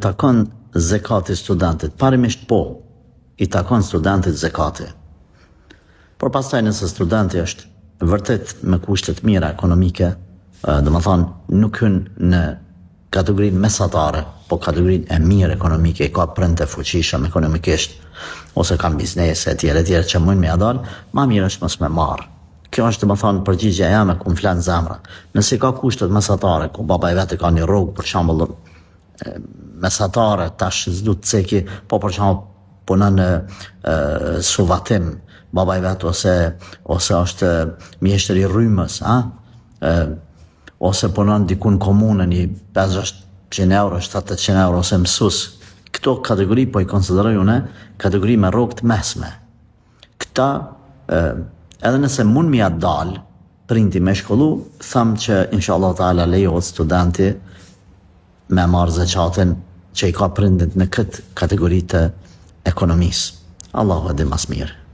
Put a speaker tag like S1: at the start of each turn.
S1: Takon zekati studentit, parimisht po, i takon studentit zekati. Por pastaj nëse studenti është vërtet me kushtet mira ekonomike, dhe më thonë nuk hynë në kategorinë mesatare, po kategorinë e mirë ekonomike, i ka prente fuqishëm ekonomikisht, ose kanë biznese e tjere që mund me adal, ma mirë është mos me marë. Kjo është dhe më thonë përgjigja jame ku më flenë zemra. Nëse ka kushtet mesatare, ku baba i vetë ka një rrugë, për shembull mesatare, tash s'du të ceki, po për shembull punon në suvatim, baba i vetë ose është mjeshtër i rrymës, ose punon dikun komunën i 500 euro, 700 euro, ose mësus. Këto kategori po i konsideroj une kategori me rrugë të mesme. Këta, edhe nëse mund mi atë dalë, printi me shkollu, thamë që inshallah ta'ala lejohet studenti me marrë zeqatin që i ka prindit në këtë kategori të ekonomisë. Allahu e di mas mirë.